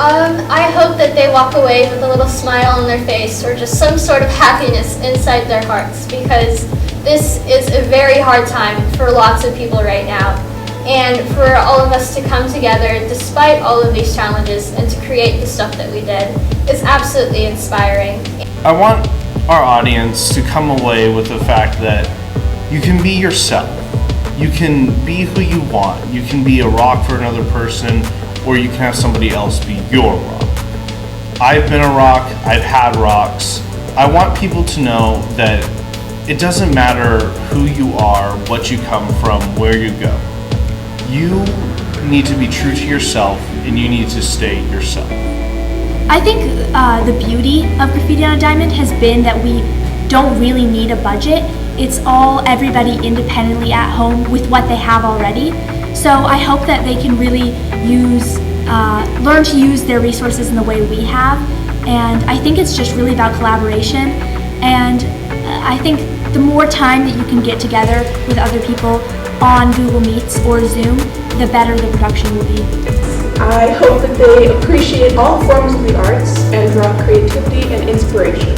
I hope that they walk away with a little smile on their face or just some sort of happiness inside their hearts, because this is a very hard time for lots of people right now. And for all of us to come together despite all of these challenges and to create the stuff that we did is absolutely inspiring. I want our audience to come away with the fact that you can be yourself. You can be who you want. You can be a rock for another person, or you can have somebody else be your rock. I've been a rock, I've had rocks. I want people to know that it doesn't matter who you are, what you come from, where you go. You need to be true to yourself, and you need to stay yourself. I think the beauty of Graffiti on a Diamond has been that we don't really need a budget. It's all everybody independently at home with what they have already. So I hope that they can really learn to use their resources in the way we have. And I think it's just really about collaboration. And I think the more time that you can get together with other people on Google Meets or Zoom, the better the production will be. I hope that they appreciate all forms of the arts and draw creativity and inspiration.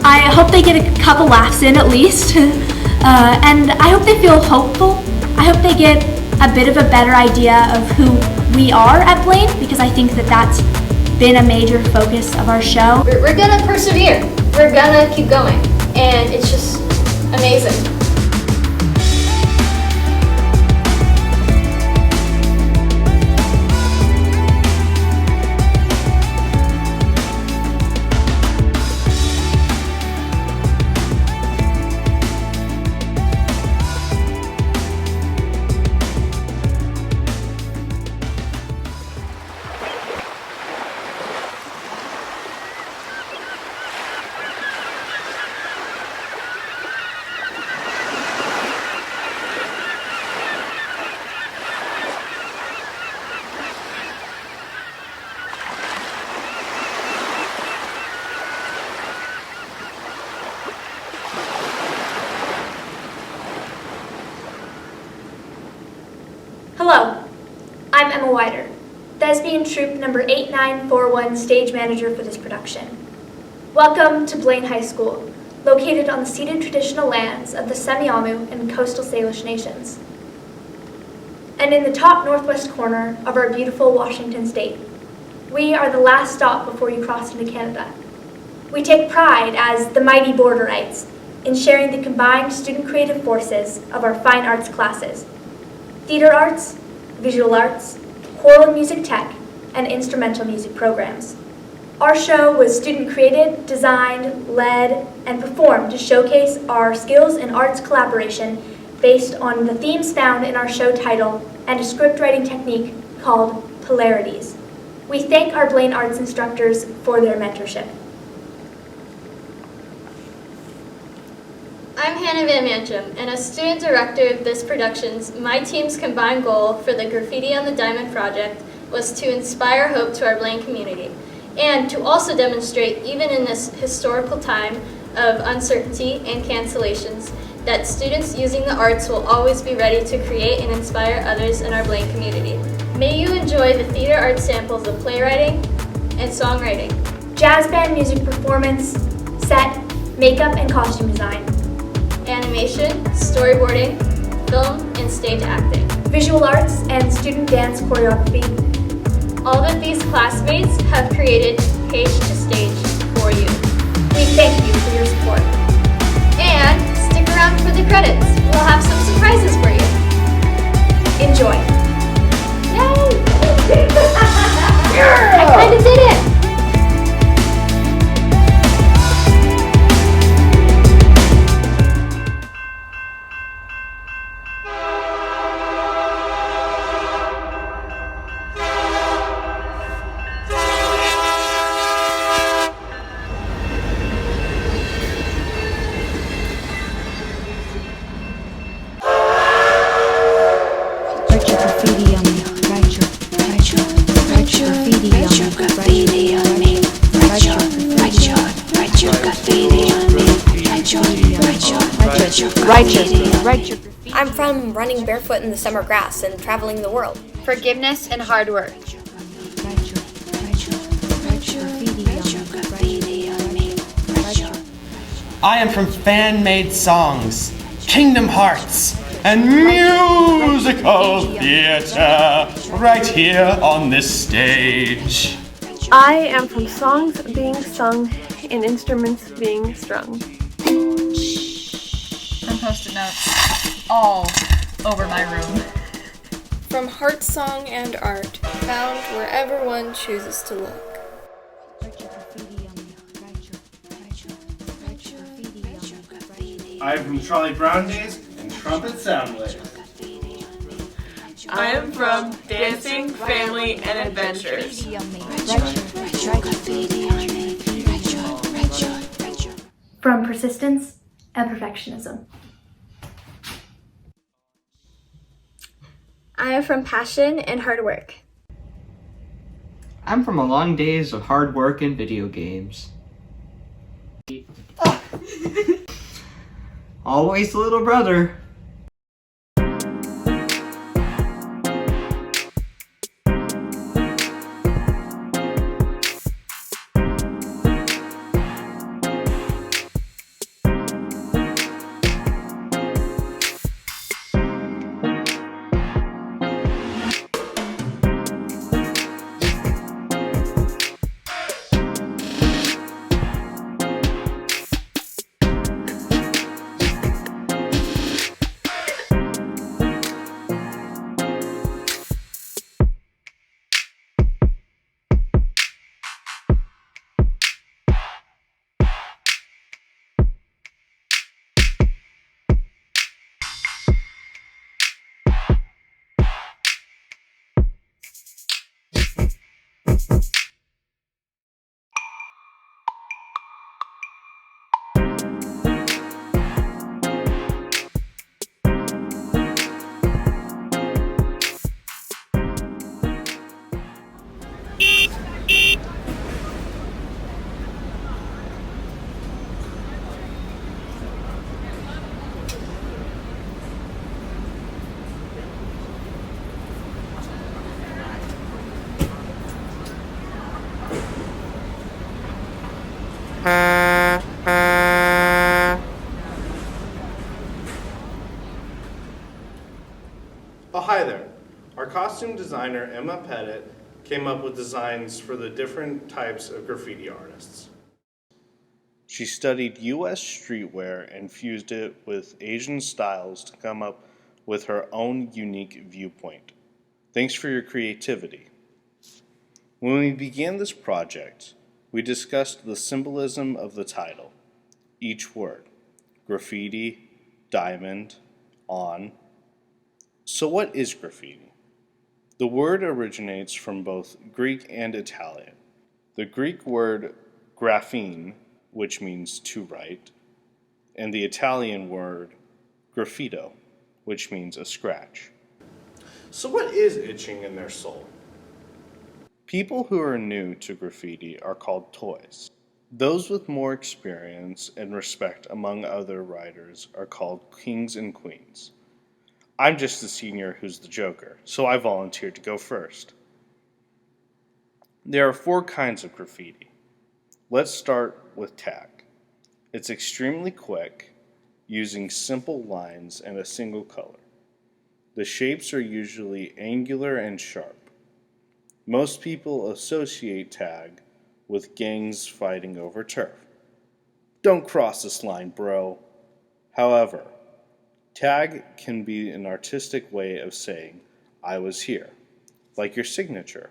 I hope they get a couple laughs in at least. And I hope they feel hopeful. I hope they get a bit of a better idea of who we are at Blaine, because I think that that's been a major focus of our show. We're gonna persevere. We're gonna keep going. And it's just amazing. Hello, I'm Emma Wider, Thespian Troupe number 8941 stage manager for this production. Welcome to Blaine High School, located on the ceded traditional lands of the Semiahmoo and coastal Salish nations, and in the top northwest corner of our beautiful Washington state. We are the last stop before you cross into Canada. We take pride as the mighty Borderites in sharing the combined student creative forces of our fine arts classes: theater arts, visual arts, choral and music tech, and instrumental music programs. Our show was student created, designed, led, and performed to showcase our skills in arts collaboration based on the themes found in our show title and a script writing technique called Polarities. We thank our Blaine Arts instructors for their mentorship. I'm Hannah Van Mancham, and as student director of this productions, my team's combined goal for the Graffiti on the Diamond project was to inspire hope to our Blaine community, and to also demonstrate, even in this historical time of uncertainty and cancellations, that students using the arts will always be ready to create and inspire others in our Blaine community. May you enjoy the theater art samples of playwriting and songwriting, Jazz band music performance, set, makeup, and costume design, animation, storyboarding, film, and stage acting, visual arts, and student dance choreography. All that these classmates have created page to stage for you. We thank you for your support. And stick around for the credits. We'll have some surprises for you. Enjoy. Yay! I kind of did it! I'm from running barefoot in the summer grass and traveling the world. Forgiveness and hard work. I am from Fan-Made Songs, Kingdom Hearts, and musical theater right here on this stage. I am from songs being sung and instruments being strung. From Post-it notes all over my room. From heart song and art, found wherever one chooses to look. I am from Charlie Brown Days and Trumpet Soundwave. I am from Dancing, Family, and Adventures. From persistence and perfectionism. I am from passion and hard work. I'm from a long days of hard work and video games. Always the little brother. Oh, hi there. Our costume designer, Emma Pettit, came up with designs for the different types of graffiti artists. She studied U.S. streetwear and fused it with Asian styles to come up with her own unique viewpoint. Thanks for your creativity. When we began this project, we discussed the symbolism of the title, each word, graffiti, diamond, on. So what is graffiti? The word originates from both Greek and Italian. The Greek word graphene, which means to write, and the Italian word graffito, which means a scratch. So what is itching in their soul? People who are new to graffiti are called toys. Those with more experience and respect among other writers are called kings and queens. I'm just the senior who's the joker, so I volunteered to go first. There are 4 kinds of graffiti. Let's start with tag. It's extremely quick, using simple lines and a single color. The shapes are usually angular and sharp. Most people associate tag with gangs fighting over turf. Don't cross this line, bro. However, tag can be an artistic way of saying, I was here, like your signature.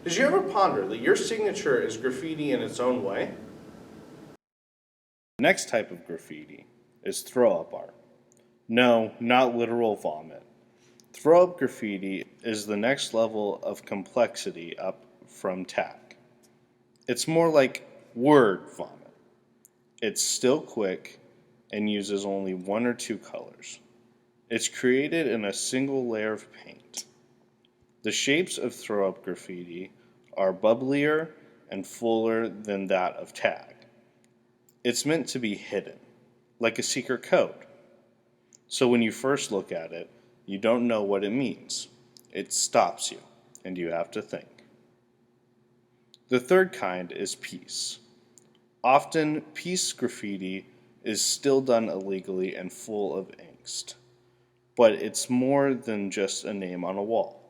Did you ever ponder that your signature is graffiti in its own way? The next type of graffiti is throw-up art. No, not literal vomit. Throw-up graffiti is the next level of complexity up from tag. It's more like word vomit. It's still quick and uses only 1 or 2 colors. It's created in a single layer of paint. The shapes of throw-up graffiti are bubblier and fuller than that of tag. It's meant to be hidden, like a secret code. So when you first look at it, you don't know what it means. It stops you, and you have to think. The third kind is peace. Often, peace graffiti is still done illegally and full of angst, but it's more than just a name on a wall.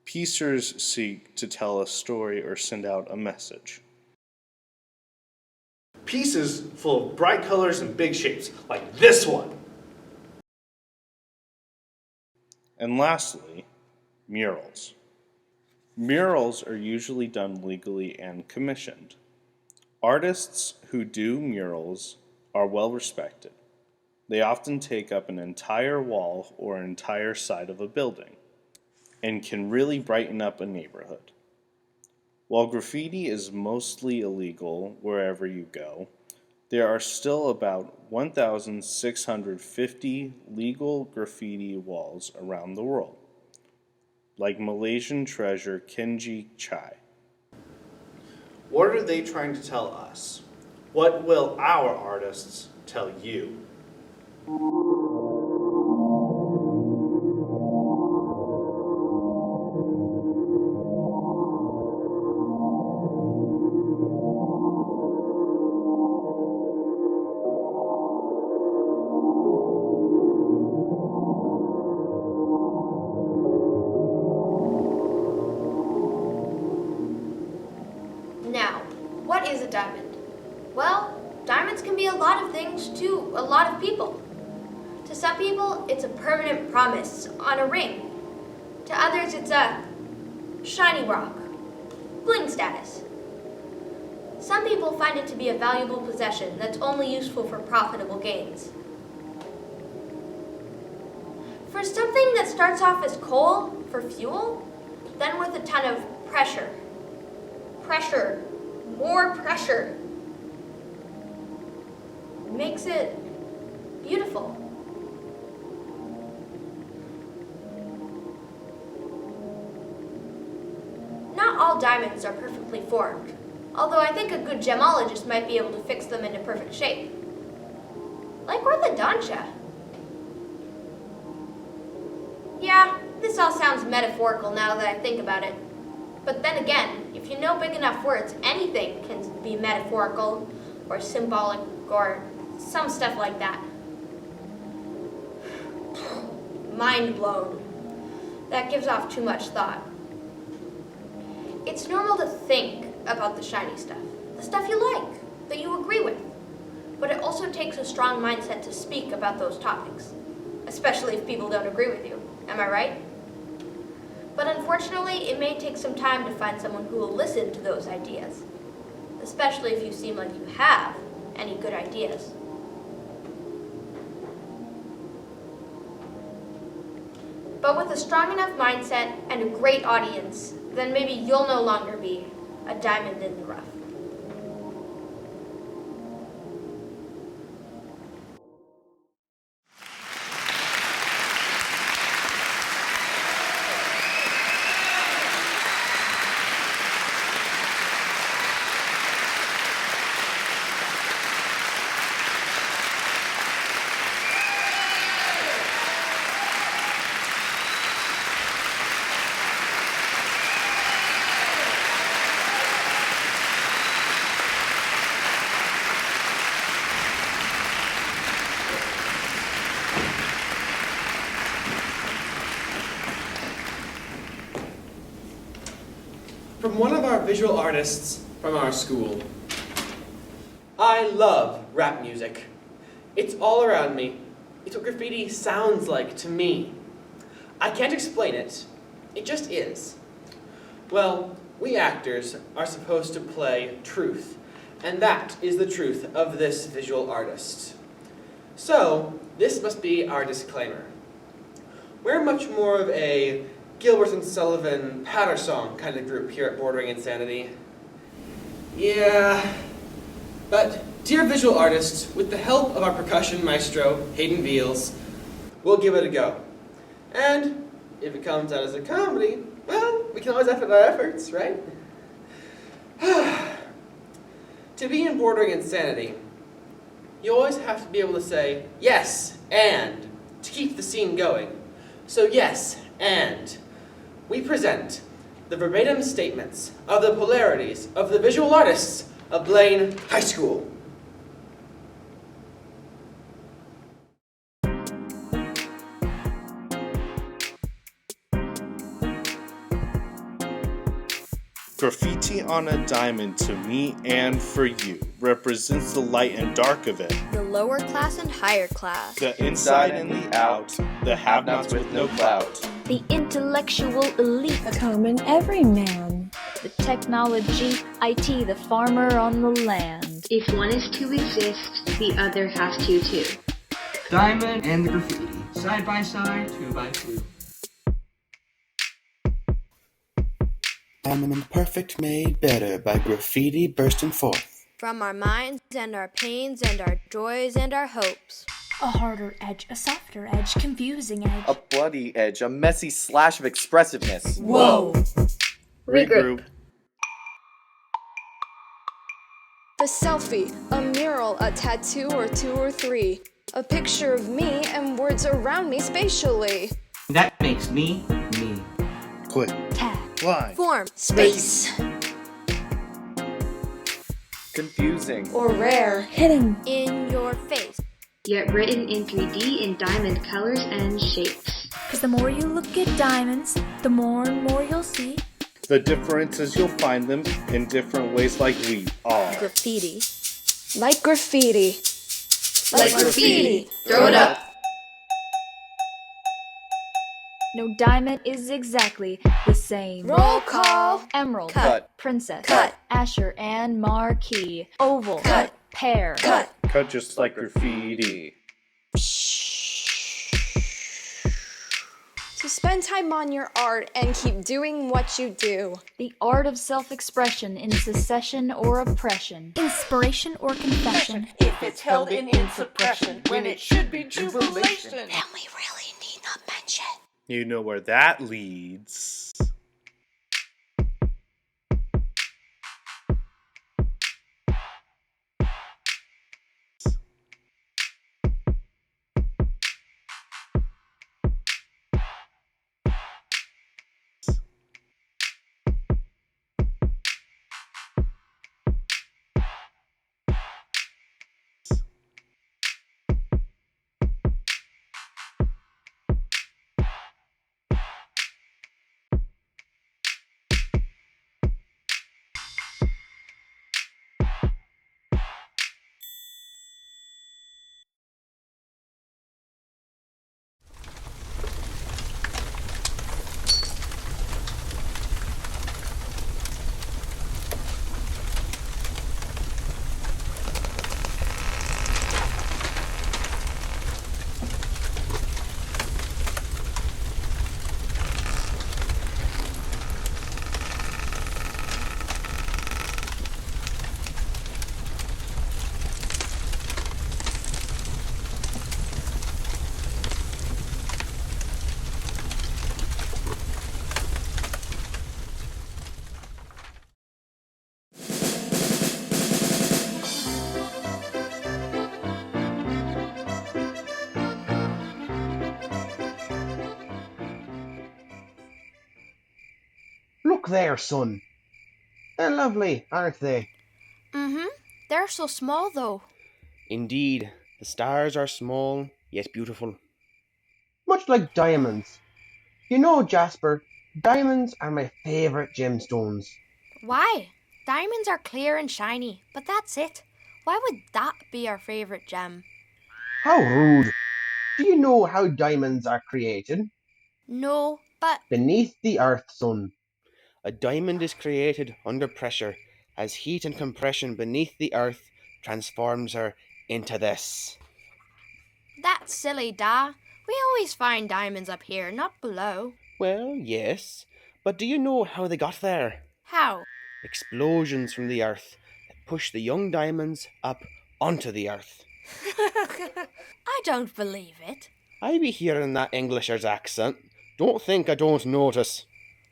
Piecers seek to tell a story or send out a message. Pieces full of bright colors and big shapes, like this one. And lastly, murals. Murals are usually done legally and commissioned. Artists who do murals are well respected. They often take up an entire wall or an entire side of a building and can really brighten up a neighborhood. While graffiti is mostly illegal wherever you go, there are still about 1,650 legal graffiti walls around the world, like Malaysian treasure Kinji Chai. What are they trying to tell us? What will our artists tell you? Now, what is a diamond? Well, diamonds can be a lot of things to a lot of people. To some people, it's a permanent promise on a ring. To others, it's a shiny rock, bling status. Some people find it to be a valuable possession that's only useful for profitable gains. For something that starts off as coal for fuel, then with a ton of pressure, more pressure, makes it beautiful. Not all diamonds are perfectly formed, although I think a good gemologist might be able to fix them into perfect shape. Like orthodontia. Yeah, this all sounds metaphorical now that I think about it. But then again, if you know big enough words, anything can be metaphorical or symbolic or some stuff like that. Mind blown. That gives off too much thought. It's normal to think about the shiny stuff, the stuff you like, that you agree with. But it also takes a strong mindset to speak about those topics, especially if people don't agree with you. Am I right? But unfortunately, it may take some time to find someone who will listen to those ideas, especially if you seem like you have any good ideas. But with a strong enough mindset and a great audience, then maybe you'll no longer be a diamond in the rough. From one of our visual artists from our school. I love rap music. It's all around me. It's what graffiti sounds like to me. I can't explain it. It just is. Well, we actors are supposed to play truth, and that is the truth of this visual artist. So, this must be our disclaimer. We're much more of a Gilbert and Sullivan patter song kind of group here at Bordering Insanity. Yeah, but dear visual artists, with the help of our percussion maestro, Hayden Veals, we'll give it a go. And if it comes out as a comedy, well, we can always effort our efforts, right? To be in Bordering Insanity, you always have to be able to say yes, and, to keep the scene going. So yes, and, we present the verbatim statements of the polarities of the visual artists of Blaine High School. Graffiti on a diamond, to me and for you, represents the light and dark of it. The lower class and higher class. The inside and the out, the have-nots with no clout. The intellectual elite. The common everyman. The technology, IT, the farmer on the land. If one is to exist, the other has to too. Diamond and the graffiti, side by side, 2 by 2. Diamond perfect made better by graffiti bursting forth. From our minds and our pains and our joys and our hopes. A harder edge, a softer edge, confusing edge. A bloody edge, a messy slash of expressiveness. Whoa! Regroup. The selfie, a mural, a tattoo or 2 or 3. A picture of me and words around me spatially. That makes me, me. Click. Tag. Line. Form. Space. Confusing. Or rare. Hitting. In your face. Yet written in 3D in diamond colors and shapes. Because the more you look at diamonds, the more and more you'll see. The difference is you'll find them in different ways like we are. Graffiti. Like graffiti. Like graffiti. Throw it up. No diamond is exactly the same. Roll call. Emerald. Cut. Princess. Cut. Asher and Marquee. Oval. Cut. Pear. Cut. Cut just like graffiti. To spend time on your art and keep doing what you do. The art of self-expression in secession or oppression. Inspiration or confession. If it's held in suppression, when it should be jubilation. And we really need not mention. You know where that leads. Look there, son. They're lovely, aren't they? Mm-hmm. They're so small, though. Indeed, the stars are small, yet beautiful. Much like diamonds. You know, Jasper, diamonds are my favourite gemstones. Why? Diamonds are clear and shiny, but that's it. Why would that be our favourite gem? How rude. Do you know how diamonds are created? No, but... Beneath the earth, son. A diamond is created under pressure as heat and compression beneath the earth transforms her into this. That's silly, Da. We always find diamonds up here, not below. Well, yes, but do you know how they got there? How? Explosions from the earth that push the young diamonds up onto the earth. I don't believe it. I be hearing that Englisher's accent. Don't think I don't notice.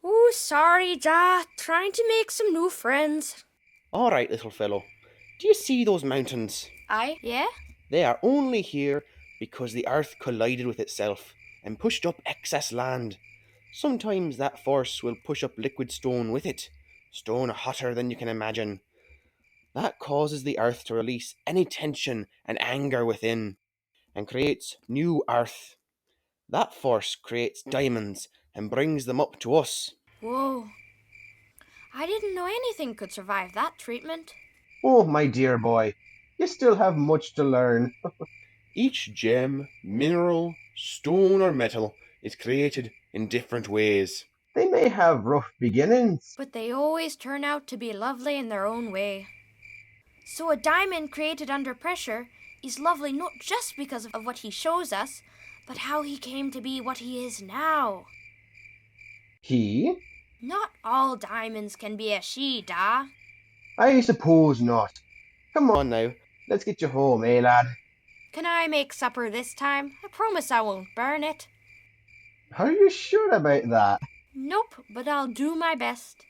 Ooh, sorry, Da. Trying to make some new friends. All right, little fellow. Do you see those mountains? Yeah? They are only here because the earth collided with itself and pushed up excess land. Sometimes that force will push up liquid stone with it. Stone hotter than you can imagine. That causes the earth to release any tension and anger within, and creates new earth. That force creates diamonds and brings them up to us. Whoa. I didn't know anything could survive that treatment. Oh, my dear boy, you still have much to learn. Each gem, mineral, stone, or metal is created in different ways. They may have rough beginnings, but they always turn out to be lovely in their own way. So a diamond created under pressure is lovely not just because of what he shows us, but how he came to be what he is now. He? Not all diamonds can be a she, da. I suppose not. Come on now, let's get you home, eh, lad? Can I make supper this time? I promise I won't burn it. Are you sure about that? Nope, but I'll do my best.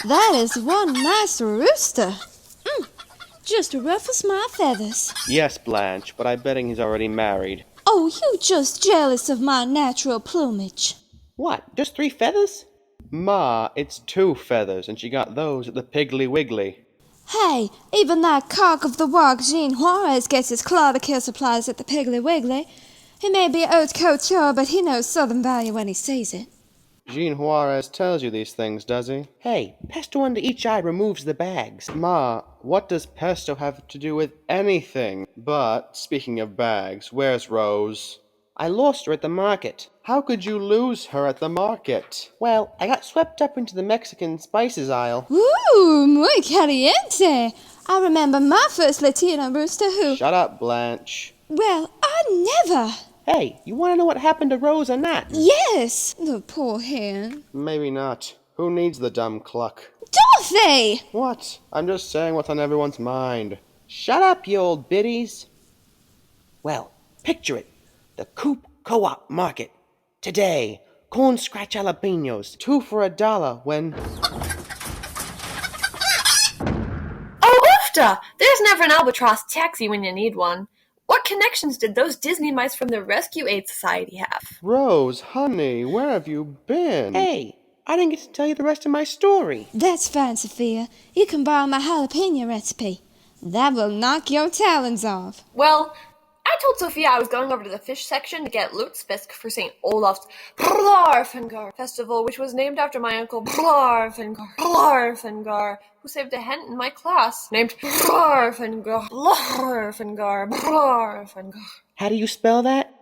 That is one nice rooster. Just ruffles my feathers. Yes, Blanche, but I'm betting he's already married. Oh, you just jealous of my natural plumage. What, just 3 feathers? Ma, it's 2 feathers, and she got those at the Piggly Wiggly. Hey, even that cock of the walk Jean Juarez gets his claw-to-kill supplies at the Piggly Wiggly. He may be haute couture, but he knows Southern value when he sees it. Jean Juarez tells you these things, does he? Hey, pesto under each eye removes the bags. Ma, what does pesto have to do with anything? But, speaking of bags, where's Rose? I lost her at the market. How could you lose her at the market? Well, I got swept up into the Mexican spices aisle. Ooh, muy caliente. I remember my first Latino rooster who... Shut up, Blanche. Well, I never... Hey, you want to know what happened to Rose and Nat? Yes, the poor hen. Maybe not. Who needs the dumb cluck? Dorothy! What? I'm just saying what's on everyone's mind. Shut up, you old biddies. Well, picture it. The Coop Co-op Market. Today, corn scratch jalapenos, 2 for $1 when... Oh, oofta! There's never an albatross taxi when you need one. What connections did those Disney mice from the Rescue Aid Society have? Rose, honey, where have you been? Hey, I didn't get to tell you the rest of my story. That's fine, Sophia. You can borrow my jalapeno recipe. That will knock your talons off. Well, I told Sophia I was going over to the fish section to get lutefisk for St. Olaf's Blarfengar festival, which was named after my uncle Blarfengar, who saved a hen in my class, named Blarfengar. How do you spell that?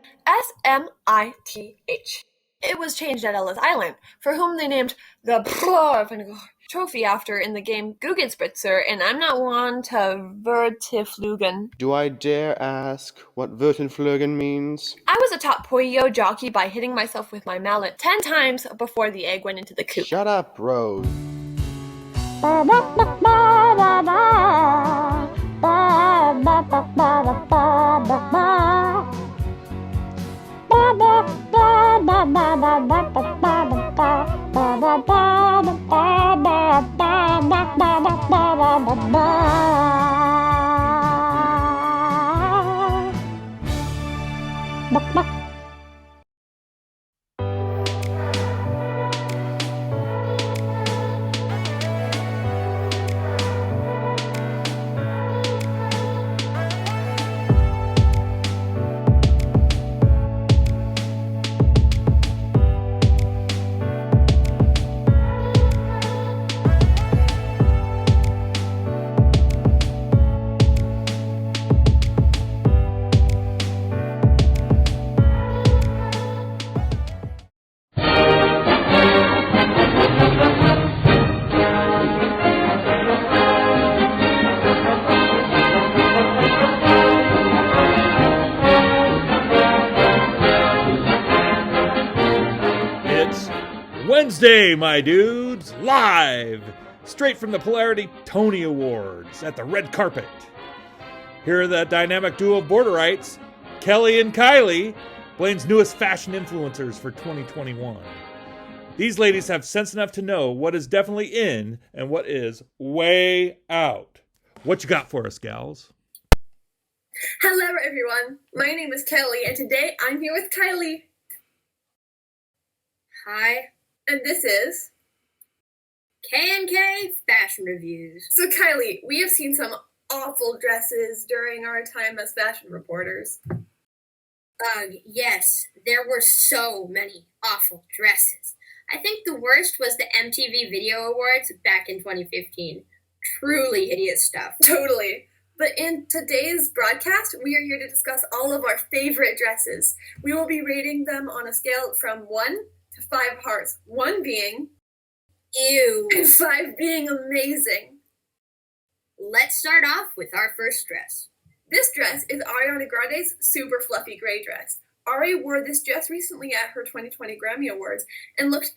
Smith. It was changed at Ellis Island, for whom they named the Blarfengar trophy after in the game Guggenspritzer, and I'm not one to vertiflugen. Do I dare ask what Vertenflögen means? I was a top polio jockey by hitting myself with my mallet 10 times before the egg went into the coop. Shut up, Rose. Wednesday, my dudes, live, straight from the Polarity Tony Awards at the red carpet. Here are the dynamic duo of Borderites, Kelly and Kylie, Blaine's newest fashion influencers for 2021. These ladies have sense enough to know what is definitely in and what is way out. What you got for us, gals? Hello, everyone. My name is Kelly, and today I'm here with Kylie. Hi. And this is K&K Fashion Reviews. So Kylie, we have seen some awful dresses during our time as fashion reporters. Yes, there were so many awful dresses. I think the worst was the MTV Video Awards back in 2015. Truly hideous stuff. Totally. But in today's broadcast, we are here to discuss all of our favorite dresses. We will be rating them on a scale from 1 to 5 hearts. 1 being ew, and 5 being amazing. Let's start off with our first dress. This dress is Ariana Grande's super fluffy gray dress. Ari wore this dress recently at her 2020 Grammy Awards and looked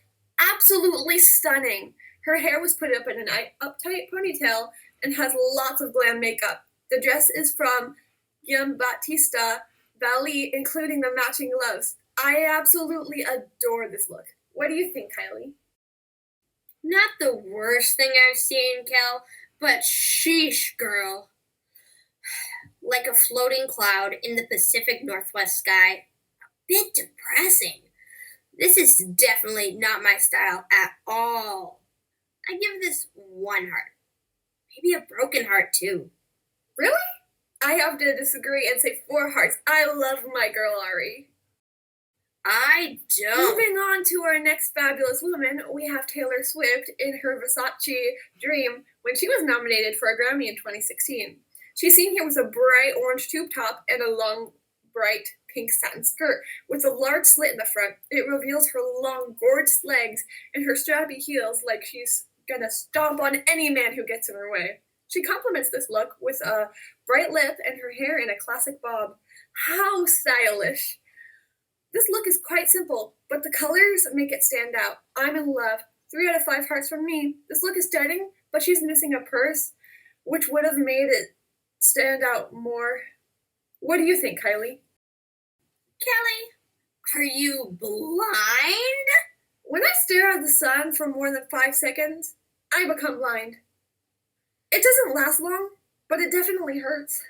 absolutely stunning. Her hair was put up in an uptight ponytail and has lots of glam makeup. The dress is from Giambattista Valli, including the matching gloves. I absolutely adore this look. What do you think, Kylie? Not the worst thing I've seen, Kel, but sheesh, girl. Like a floating cloud in the Pacific Northwest sky. A bit depressing. This is definitely not my style at all. I give this 1 heart. Maybe a broken heart, too. Really? I have to disagree and say 4 hearts. I love my girl Ari. I don't. Moving on to our next fabulous woman, we have Taylor Swift in her Versace Dream when she was nominated for a Grammy in 2016. She's seen here with a bright orange tube top and a long, bright pink satin skirt with a large slit in the front. It reveals her long, gorgeous legs and her strappy heels like she's gonna stomp on any man who gets in her way. She complements this look with a bright lip and her hair in a classic bob. How stylish! This look is quite simple, but the colors make it stand out. I'm in love. 3 out of 5 hearts from me. This look is stunning, but she's missing a purse, which would have made it stand out more. What do you think, Kylie? Kelly, are you blind? When I stare at the sun for more than 5 seconds, I become blind. It doesn't last long, but it definitely hurts.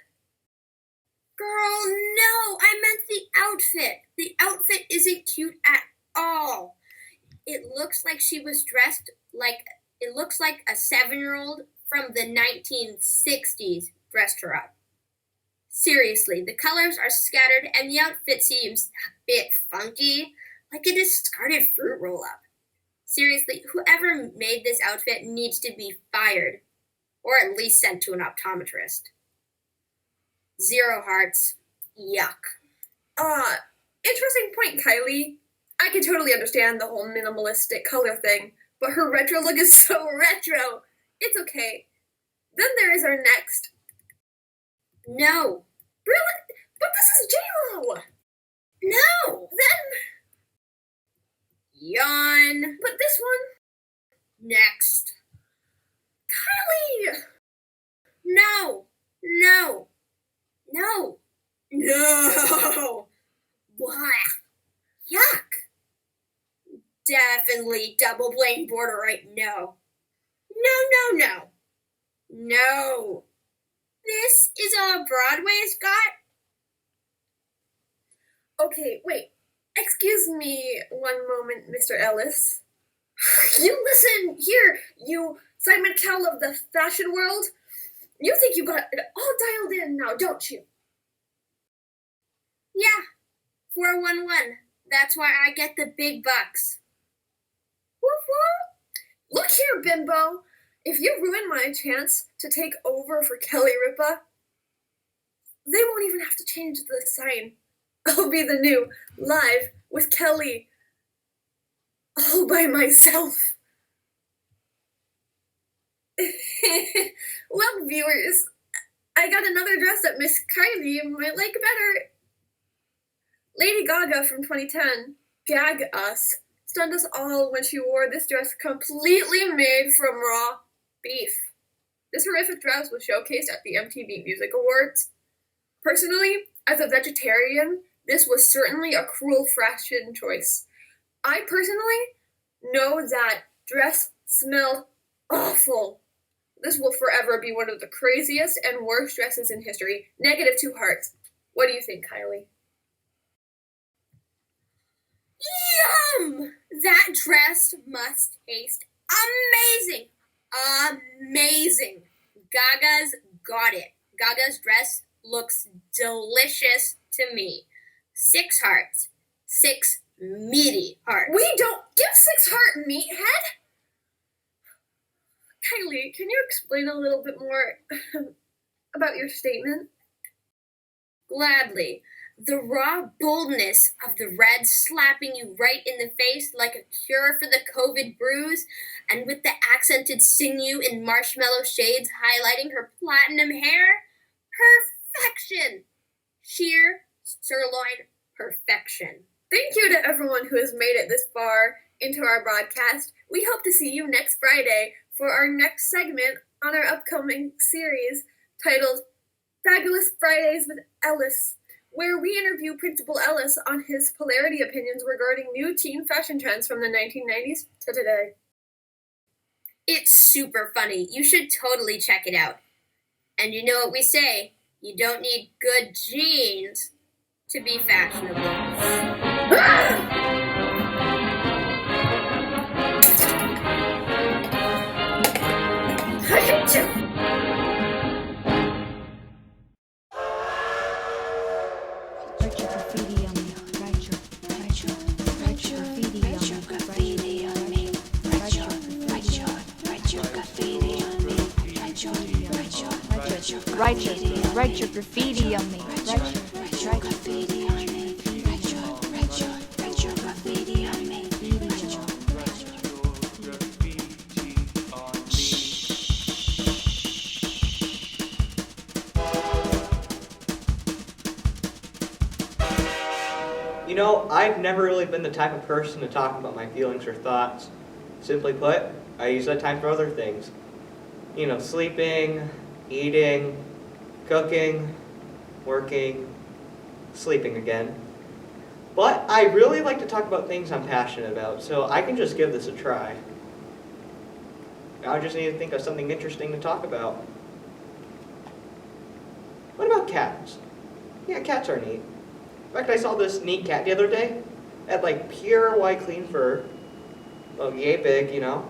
Girl, no, I meant the outfit. The outfit isn't cute at all. It looks like she was dressed like, it looks like a 7-year-old from the 1960s dressed her up. Seriously, the colors are scattered and the outfit seems a bit funky, like a discarded fruit roll-up. Seriously, whoever made this outfit needs to be fired, or at least sent to an optometrist. 0 hearts. Yuck. Interesting point, Kylie. I can totally understand the whole minimalistic color thing, but her retro look is so retro. It's okay. Then there is our next. No. Really? But this is J-Lo. No. Then. Yawn. But this one. Next. Kylie. No. No. No. No. Blah. Yuck. Definitely double Blaine border right. No. No, no, no. No. This is all Broadway's got? Okay, wait. Excuse me one moment, Mr. Ellis. You listen here, you Simon Cowell of the fashion world. You think you got it all dialed in now, don't you? Yeah. 411. That's why I get the big bucks. Whoop whoop. Look here, bimbo. If you ruin my chance to take over for Kelly Ripa, they won't even have to change the sign. I'll be the new Live with Kelly all by myself. Well, viewers, I got another dress that Miss Kylie might like better. Lady Gaga from 2010, Gag Us, stunned us all when she wore this dress completely made from raw beef. This horrific dress was showcased at the MTV Music Awards. Personally, as a vegetarian, this was certainly a cruel fashion choice. I personally know that dress smelled awful. This will forever be one of the craziest and worst dresses in history. -2 hearts. What do you think, Kylie? Yum! That dress must taste amazing. Amazing. Gaga's got it. Gaga's dress looks delicious to me. 6 hearts. 6 meaty hearts. We don't give 6 heart, meathead. Kylie, can you explain a little bit more about your statement? Gladly. The raw boldness of the red slapping you right in the face like a cure for the COVID bruise, and with the accented sinew in marshmallow shades highlighting her platinum hair. Perfection! Sheer sirloin perfection. Thank you to everyone who has made it this far into our broadcast. We hope to see you next Friday for our next segment on our upcoming series titled Fabulous Fridays with Ellis, where we interview Principal Ellis on his polarity opinions regarding new teen fashion trends from the 1990s to today. It's super funny. You should totally check it out. And you know what we say, you don't need good genes to be fashionable. Write your graffiti on me. Write your graffiti on me. Write your graffiti on me. You know, I've never really been the type of person to talk about my feelings or thoughts. Simply put, I use that time for other things. You know, sleeping, eating, cooking, working, sleeping again. But I really like to talk about things I'm passionate about, so I can just give this a try. Now I just need to think of something interesting to talk about. What about cats? Yeah, cats are neat. In fact, I saw this neat cat the other day. It had like pure white clean fur. Well, yay big, you know.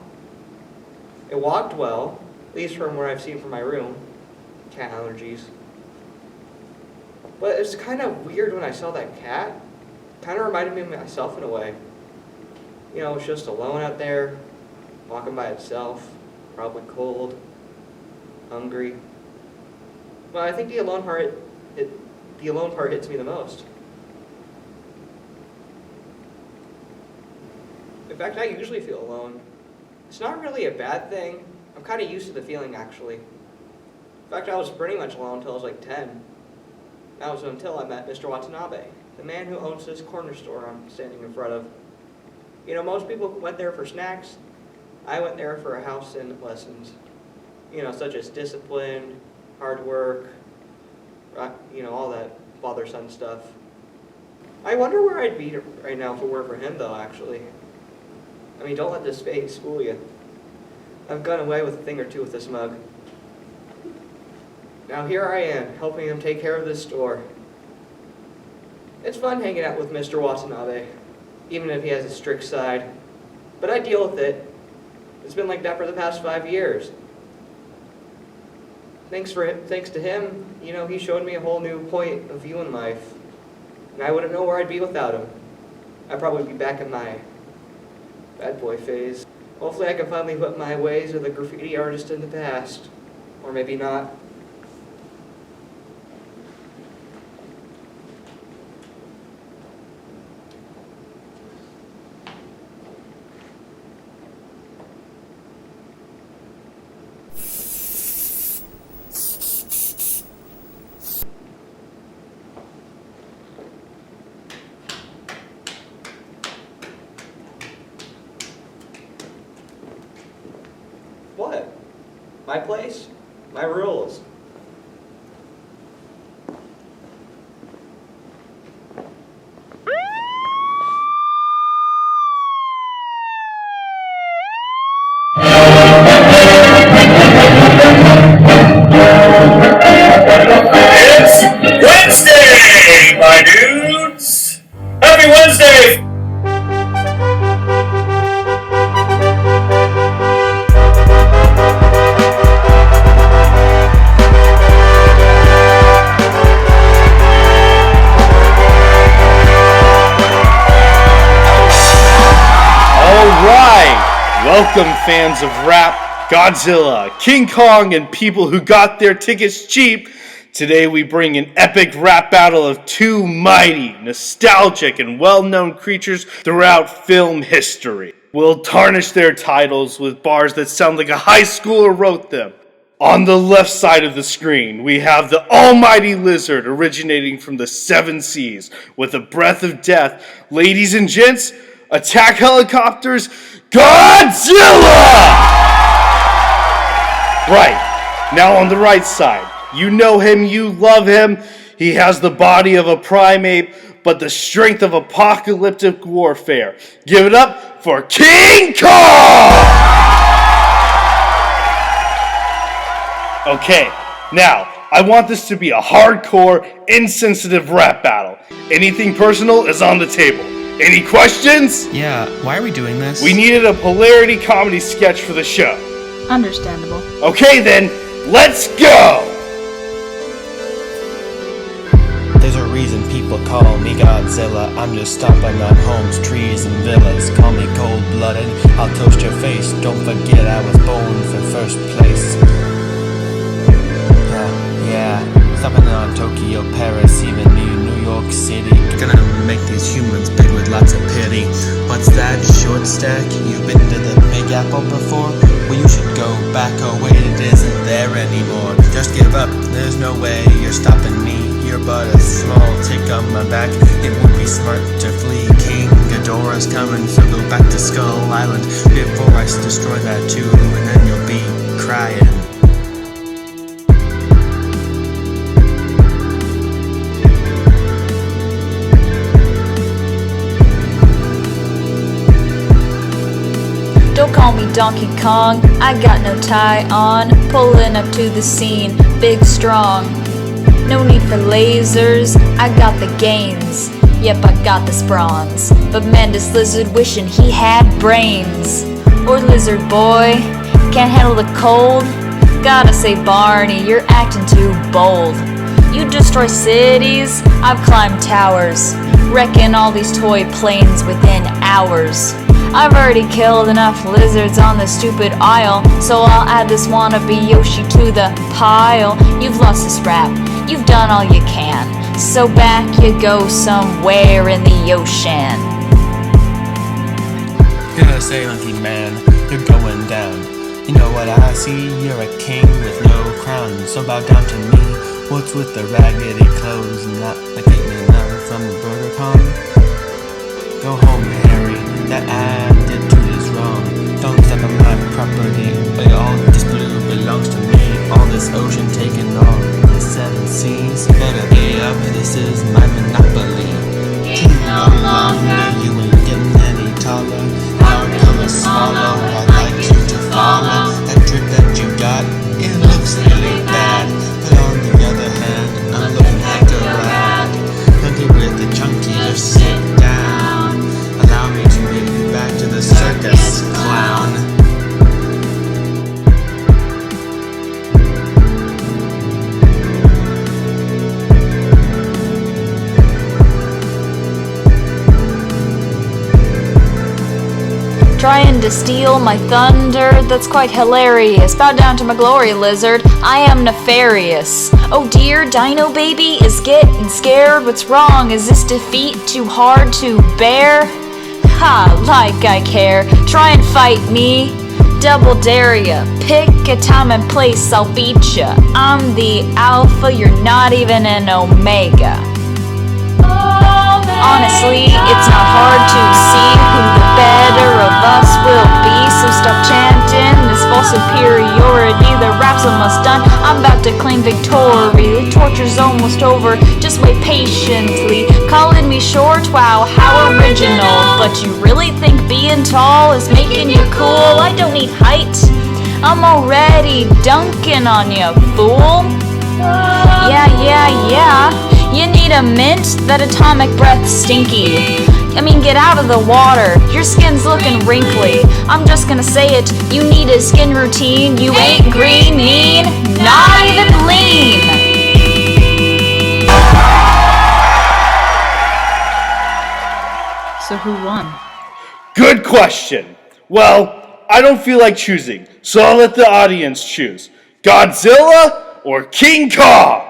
It walked well, at least from where I've seen from my room. Cat allergies. But it's kind of weird when I saw that cat. Kind of reminded me of myself in a way. You know, it's just alone out there, walking by itself, probably cold, hungry. But I think the alone part hits me the most. In fact, I usually feel alone. It's not really a bad thing. I'm kind of used to the feeling, actually. In fact, I was pretty much alone until I was like 10. That was until I met Mr. Watanabe, the man who owns this corner store I'm standing in front of. You know, most people went there for snacks. I went there for a house and lessons. You know, such as discipline, hard work, you know, all that father-son stuff. I wonder where I'd be right now if it weren't for him, though, actually. I mean, don't let this face fool you. I've gone away with a thing or two with this mug. Now here I am, helping him take care of this store. It's fun hanging out with Mr. Watanabe, even if he has a strict side. But I deal with it. It's been like that for the past 5 years. Thanks to him, you know, he showed me a whole new point of view in life. And I wouldn't know where I'd be without him. I'd probably be back in my bad boy phase. Hopefully I can finally put my ways as a graffiti artist in the past. Or maybe not. What? My place? My rules. It's Wednesday, my dudes! Happy Wednesday! Welcome, fans of rap, Godzilla, King Kong, and people who got their tickets cheap. Today we bring an epic rap battle of two mighty, nostalgic, and well-known creatures throughout film history. We'll tarnish their titles with bars that sound like a high schooler wrote them. On the left side of the screen, we have the almighty lizard originating from the 7 seas with a breath of death. Ladies and gents, attack helicopters, Godzilla! Right, now on the right side, you know him, you love him. He has the body of a primate, but the strength of apocalyptic warfare. Give it up for King Kong! Okay, now, I want this to be a hardcore, insensitive rap battle. Anything personal is on the table. Any questions? Yeah, why are we doing this? We needed a Polarity comedy sketch for the show. Understandable. Okay then, let's go! There's a reason people call me Godzilla. I'm just stomping on homes, trees, and villas. Call me cold-blooded, I'll toast your face. Don't forget I was born for first place. Yeah, Stopping on Tokyo, Paris, even New York City. Gonna make these humans big with lots of pity. What's that short stack? You've been to the Big Apple before? Well, you should go back. Oh wait, it isn't there anymore. Just give up, there's no way you're stopping me. You're but a small tick on my back. It would be smart to flee. King Ghidorah's coming, so go back to Skull Island before I destroy that too, and then you'll be crying. Don't call me Donkey Kong, I got no tie on. Pulling up to the scene, big strong. No need for lasers, I got the gains. Yep, I got this bronze. But man, this lizard wishing he had brains. Or lizard boy, can't handle the cold. Gotta say Barney, you're acting too bold. You destroy cities, I've climbed towers. Wrecking all these toy planes within hours. I've already killed enough lizards on this stupid isle, so I'll add this wannabe Yoshi to the pile. You've lost this rap, you've done all you can, so back you go somewhere in the ocean. Gonna say, monkey man, you're going down. You know what I see? You're a king with no crown, so bow down to me. What's with the raggedy clothes and not like getting out from the burger pond? Go home, Harry, that attitude is wrong. Don't step on my property, but all this blue belongs to me. All this ocean taken on the 7 seas. Better pay up, this is my monopoly. King no longer, you ain't getting any taller. Now come and swallow, I'd like you to follow. That drip that you got, it looks really bad. But on the other hand, I'm looking hecka rad. Country with the chunky, just sit down. Allow me to bring you back to the circus, clown. Trying to steal my thunder, that's quite hilarious. Bow down to my glory, lizard, I am nefarious. Oh dear, Dino Baby is getting scared. What's wrong? Is this defeat too hard to bear? Ha, like I care. Try and fight me. Double dare ya. Pick a time and place, I'll beat ya. I'm the alpha, you're not even an omega. Honestly, it's not hard to see who the better of us will be. So stop chanting this false superiority. The rap's almost done, I'm about to claim victory. The torture's almost over, just wait patiently. Calling me short, wow, how original. But you really think being tall is making you cool? I don't need height, I'm already dunking on you, fool. Yeah. You need a mint, that atomic breath stinky. I mean, get out of the water, your skin's looking wrinkly. I'm just gonna say it, you need a skin routine. You ain't green, mean, not even lean. So who won? Good question. Well, I don't feel like choosing, so I'll let the audience choose. Godzilla or King Kong?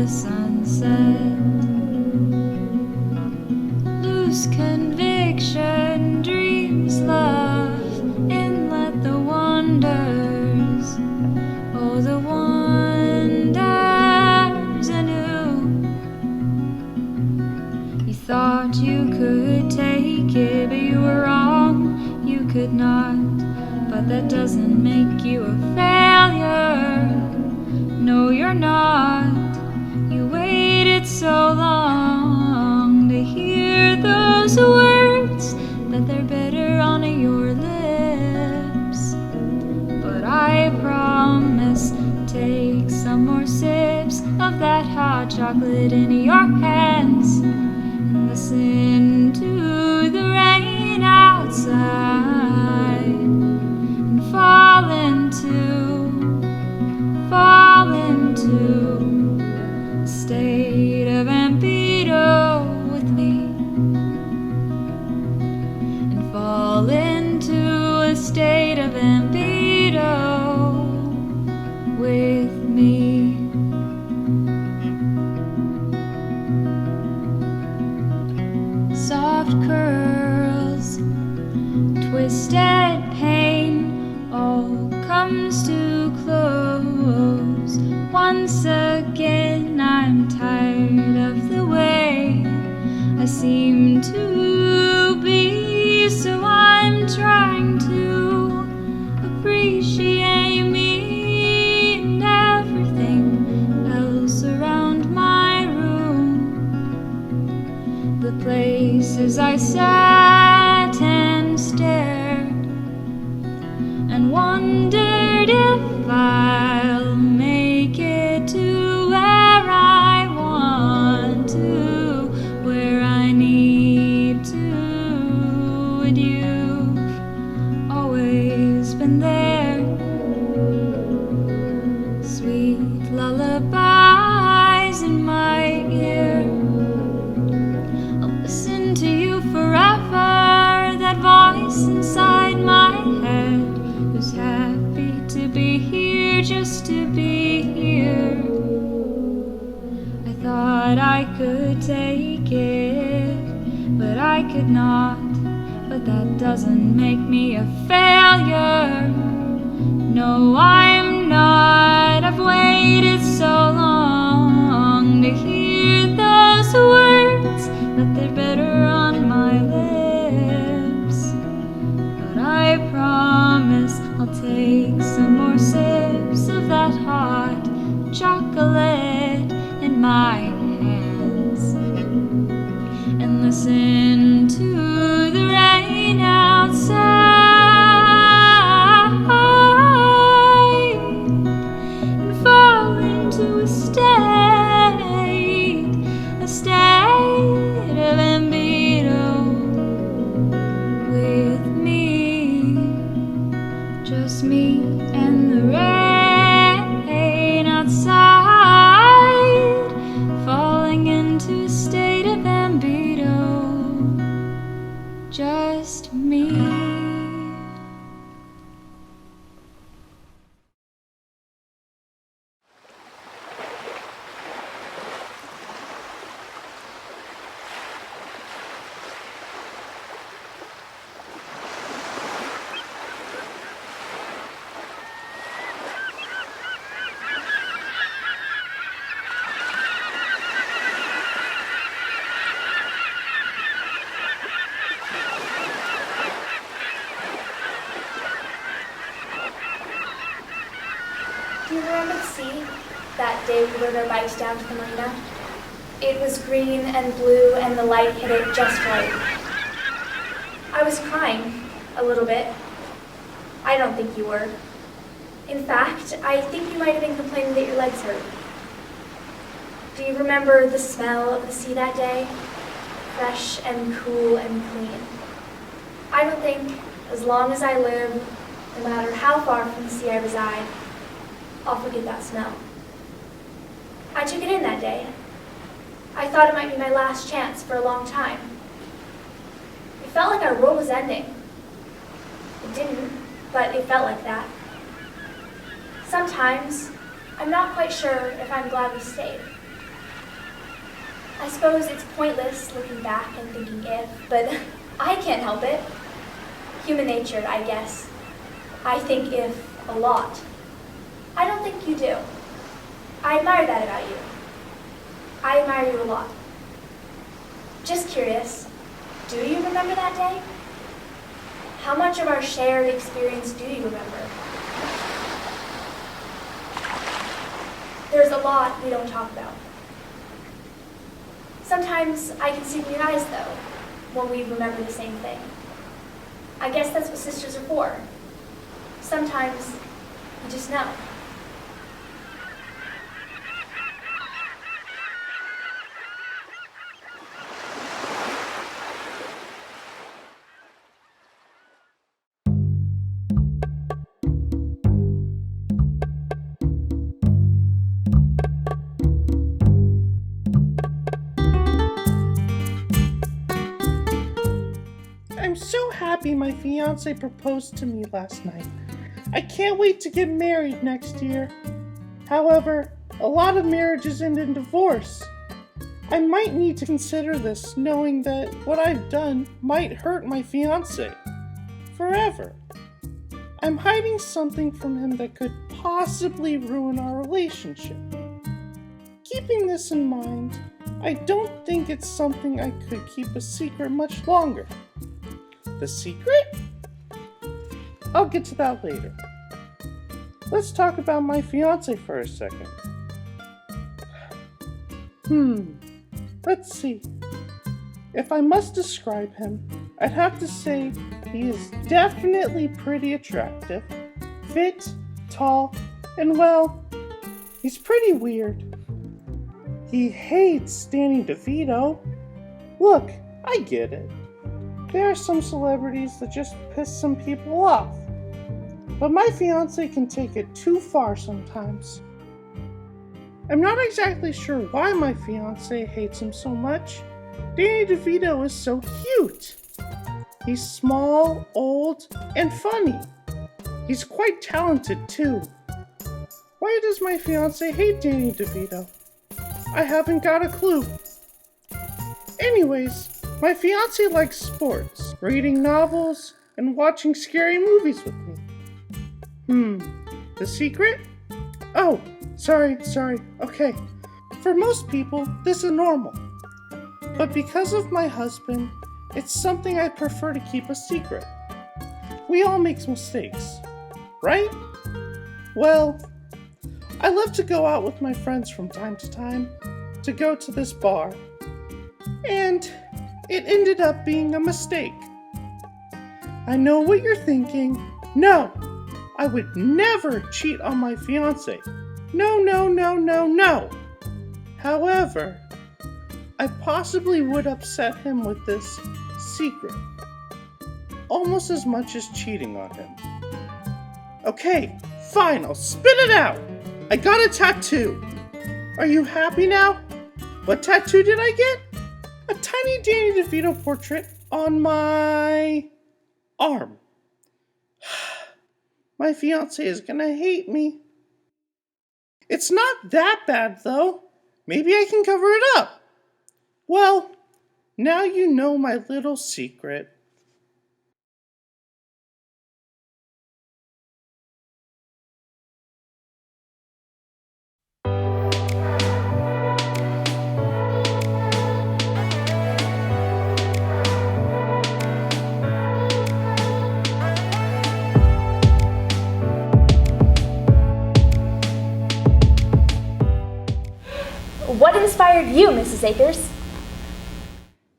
the sunset. Loose conviction, dreams, love, inlet the wonders. Oh, the wonders anew. You thought you could take it, but you were wrong. You could not, but that doesn't make you a failure. No, you're not. You waited so long to hear those words that they're better on your lips. But I promise, take some more sips of that hot chocolate in your hands and listen to the rain outside and fall into a state of ambido with me, and fall into a state of ambido with me. Soft curls, twisted pain, all comes to close. Once again I'm tired of the way I seem to be, so I'm trying to appreciate me and everything else around my room. The places I sat and stared and wondered if I'll make it to where I want to, where I need to. And you've always been there, sweet lullabies in my ear. I'll listen to you forever, that voice inside my head who's happy to be here, just to be here. I thought I could take it, but I could not. But that doesn't make me a failure. No, I'm not. I've waited so long to hear those words, but they're better on my lips. But I promise I'll take some more sips of that hot chocolate in my hands and listen to the rain outside and fall into a state of ambido with me, just me and the rain outside, falling into a state of ambido, just me. Do you remember the sea that day we rode our bikes down to the marina? It was green and blue and the light hit it just right. I was crying a little bit. I don't think you were. In fact, I think you might have been complaining that your legs hurt. Do you remember the smell of the sea that day? Fresh and cool and clean. I don't think, as long as I live, no matter how far from the sea I reside, I'll forget that smell. I took it in that day. I thought it might be my last chance for a long time. It felt like our world was ending. It didn't, but it felt like that. Sometimes, I'm not quite sure if I'm glad we stayed. I suppose it's pointless looking back and thinking if, but I can't help it. Human nature, I guess. I think if a lot. I don't think you do. I admire that about you. I admire you a lot. Just curious, do you remember that day? How much of our shared experience do you remember? There's a lot we don't talk about. Sometimes I can see in your eyes, though, when we remember the same thing. I guess that's what sisters are for. Sometimes you just know. I'm so happy my fiance proposed to me last night. I can't wait to get married next year. However, a lot of marriages end in divorce. I might need to consider this, knowing that what I've done might hurt my fiance forever. I'm hiding something from him that could possibly ruin our relationship. Keeping this in mind, I don't think it's something I could keep a secret much longer. The secret? I'll get to that later. Let's talk about my fiance for a second. Let's see. If I must describe him, I'd have to say he is definitely pretty attractive, fit, tall, and well, he's pretty weird. He hates Danny DeVito. Look, I get it. There are some celebrities that just piss some people off. But my fiance can take it too far sometimes. I'm not exactly sure why my fiance hates him so much. Danny DeVito is so cute. He's small, old, and funny. He's quite talented too. Why does my fiance hate Danny DeVito? I haven't got a clue. Anyways, my fiance likes sports, reading novels, and watching scary movies with me. The secret? Oh, sorry. Okay. For most people, this is normal. But because of my husband, it's something I prefer to keep a secret. We all make mistakes, right? Well, I love to go out with my friends from time to time, to go to this bar. And it ended up being a mistake. I know what you're thinking. No, I would never cheat on my fiance. No. However, I possibly would upset him with this secret. Almost as much as cheating on him. Okay, fine, I'll spit it out. I got a tattoo. Are you happy now? What tattoo did I get? A tiny Danny DeVito portrait on my arm. My fiance is gonna hate me. It's not that bad though. Maybe I can cover it up. Well, now you know my little secret. What inspired you, Mrs. Akers?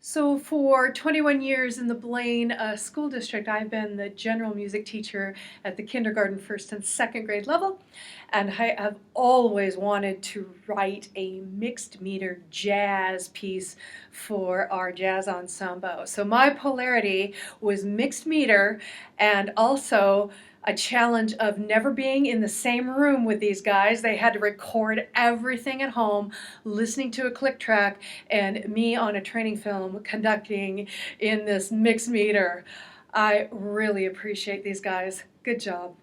So for 21 years in the Blaine School District, I've been the general music teacher at the kindergarten, first and second grade level, and I have always wanted to write a mixed meter jazz piece for our jazz ensemble. So my polarity was mixed meter and also a challenge of never being in the same room with these guys. They had to record everything at home, listening to a click track, and me on a training film conducting in this mixed meter. I really appreciate these guys. Good job.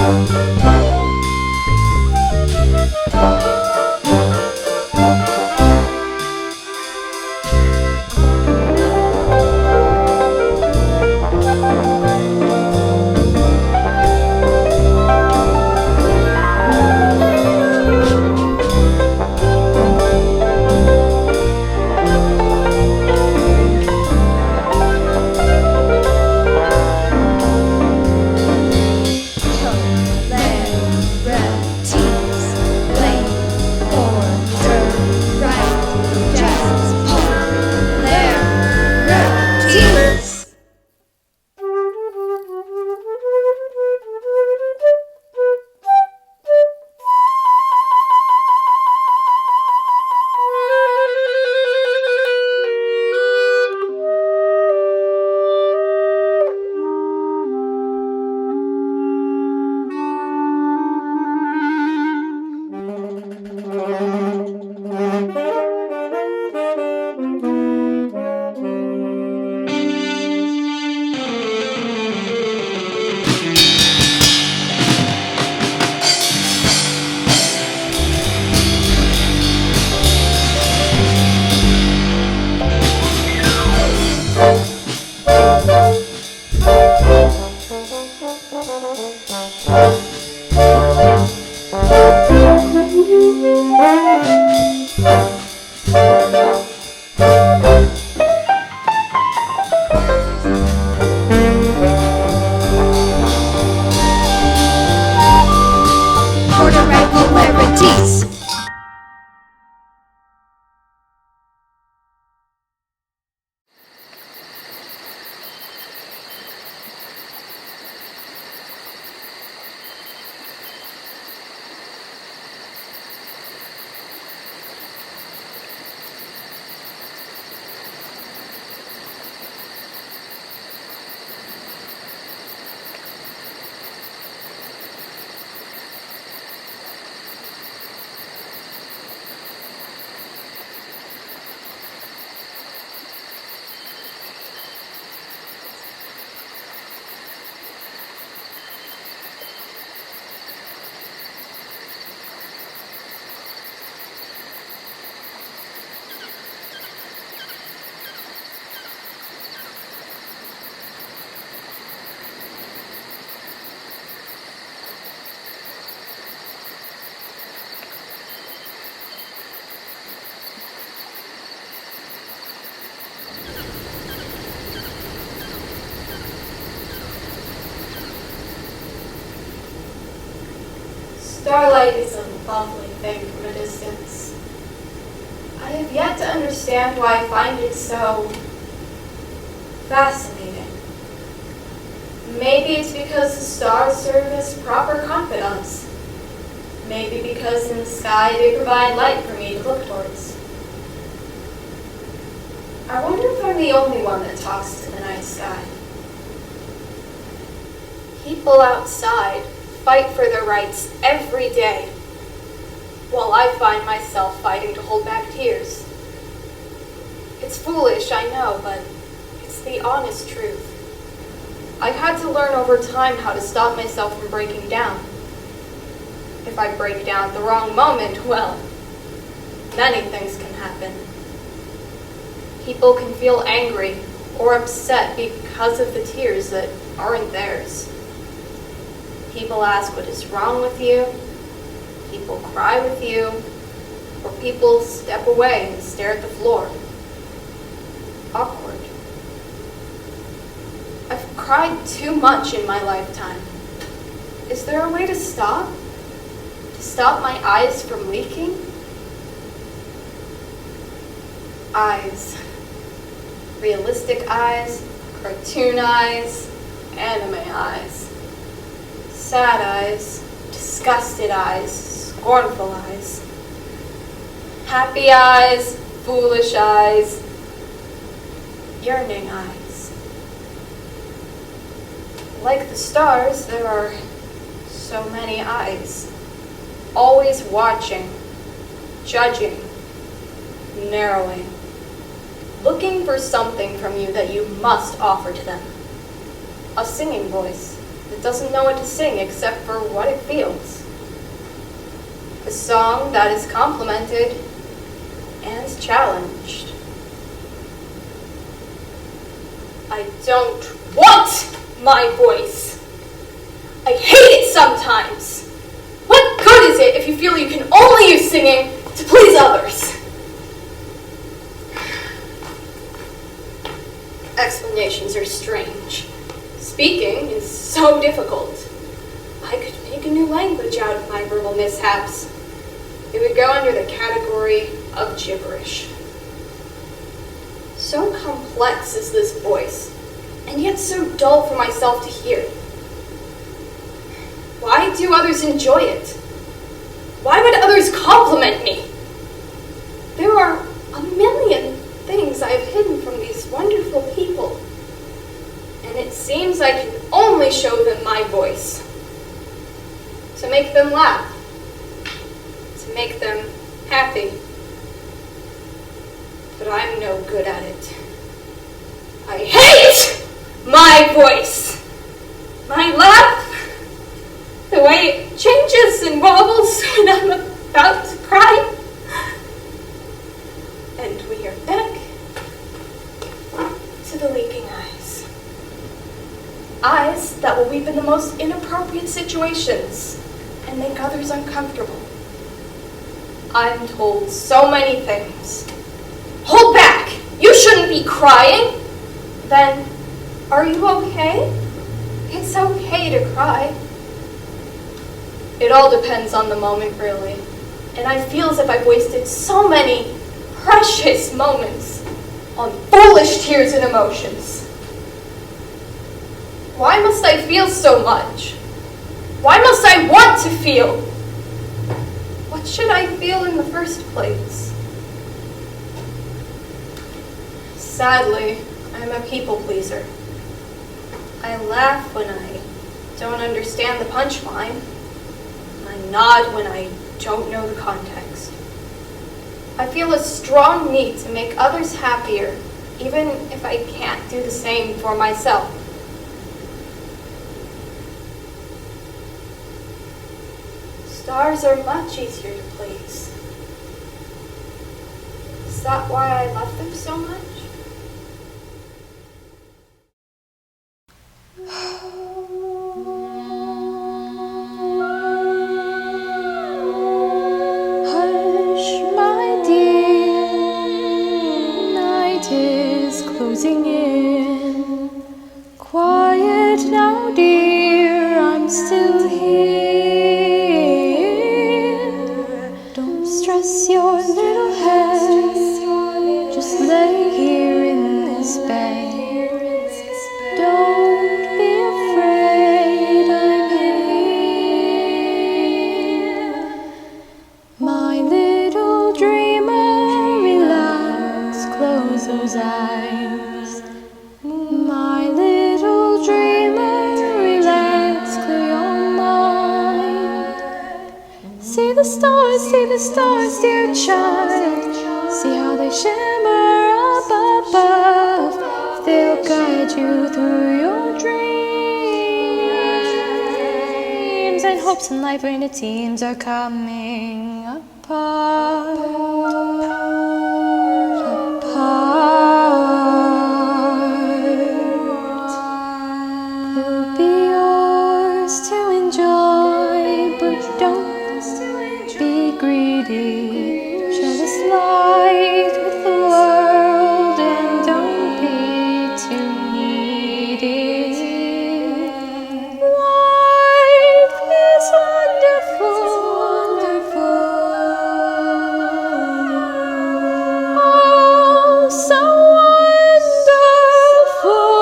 Polarities. Starlight is a lovely thing from a distance. I have yet to understand why I find it so fascinating. Maybe it's because the stars serve as proper confidants. Maybe because in the sky they provide light for me to look towards. I wonder if I'm the only one that talks to the night sky. People outside fight for their rights every day, while I find myself fighting to hold back tears. It's foolish, I know, but it's the honest truth. I've had to learn over time how to stop myself from breaking down. If I break down at the wrong moment, well, many things can happen. People can feel angry or upset because of the tears that aren't theirs. People ask what is wrong with you, people cry with you, or people step away and stare at the floor. Awkward. I've cried too much in my lifetime. Is there a way to stop? To stop my eyes from leaking? Eyes. Realistic eyes, cartoon eyes, anime eyes. Sad eyes, disgusted eyes, scornful eyes. Happy eyes, foolish eyes, yearning eyes. Like the stars, there are so many eyes, always watching, judging, narrowing, looking for something from you that you must offer to them. A singing voice, that doesn't know what to sing except for what it feels. A song that is complimented and challenged. I don't want my voice. I hate it sometimes. What good is it if you feel you can only use singing to please others? Explanations are strange. Speaking is so difficult. I could make a new language out of my verbal mishaps. It would go under the category of gibberish. So complex is this voice, and yet so dull for myself to hear. Why do others enjoy it? Why would others compliment me? There are a million things I have hidden from these wonderful people, and it seems I can only show them my voice. To make them laugh. To make them happy. But I'm no good at it. I hate my voice! My laugh! The way it changes and wobbles when I'm about to cry. And we are back to the leaking eyes. Eyes that will weep in the most inappropriate situations and make others uncomfortable. I'm told so many things. Hold back! You shouldn't be crying! Then, are you okay? It's okay to cry. It all depends on the moment, really. And I feel as if I've wasted so many precious moments on foolish tears and emotions. Why must I feel so much? Why must I want to feel? What should I feel in the first place? Sadly, I'm a people pleaser. I laugh when I don't understand the punchline. I nod when I don't know the context. I feel a strong need to make others happier, even if I can't do the same for myself. Stars are much easier to please. Is that why I love them so much? Hush, my dear, night is closing in. Quiet now, dear, I'm still here. Don't stress your little head, just lay here in this bed. Don't be afraid, I'm here. My little dreamer, relax, close those eyes. My little dreamer, relax, clear your mind. See the stars, dear child. See how they shimmer up above. They'll guide you through your dreams. And hopes and life when it seems are coming apart. They'll be yours to enjoy, but don't be greedy. Share this light with the world and don't be too needy. Life is wonderful, oh, so wonderful,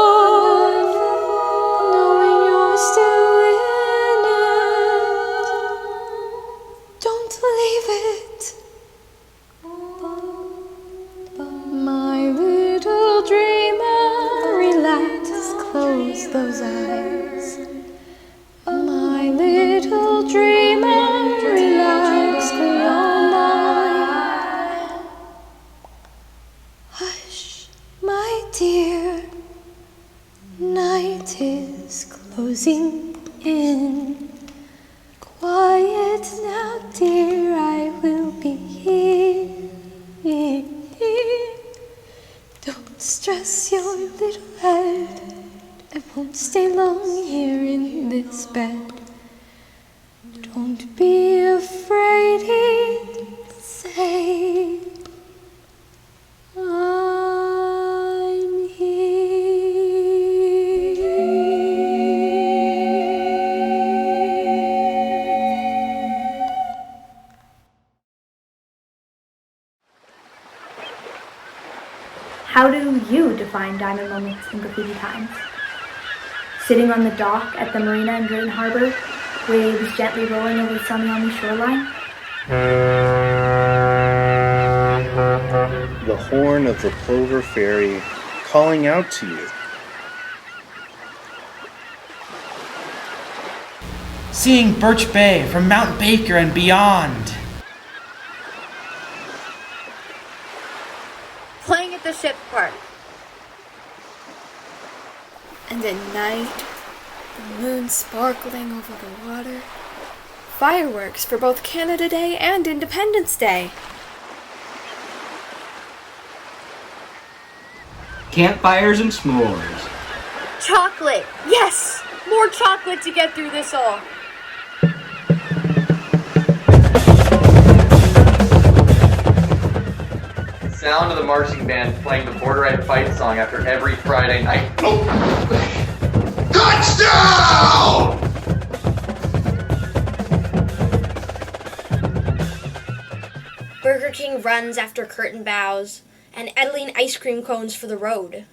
knowing you're still in it. Don't leave it. My little dreamer, relax, close those eyes. My little dreamer, relax, clear your mind. Hush, my dear, night is closing But now, dear, I will be here. Don't stress your little head. I won't stay long here in this bed. Don't be afraid, say I'm here. How do you define diamond moments in graffiti times? Sitting on the dock at the marina in Drayton Harbor, waves gently rolling over the Samiami shoreline? The horn of the Plover Ferry calling out to you. Seeing Birch Bay from Mount Baker and beyond. Playing at the ship park. And at night, the moon sparkling over the water. Fireworks for both Canada Day and Independence Day. Campfires and s'mores. Chocolate! Yes! More chocolate to get through this all. Sound of the marching band playing the Border Right fight song after every Friday night. Oh. Touchdown! Burger King runs after curtain bows, and Edeline ice cream cones for the road.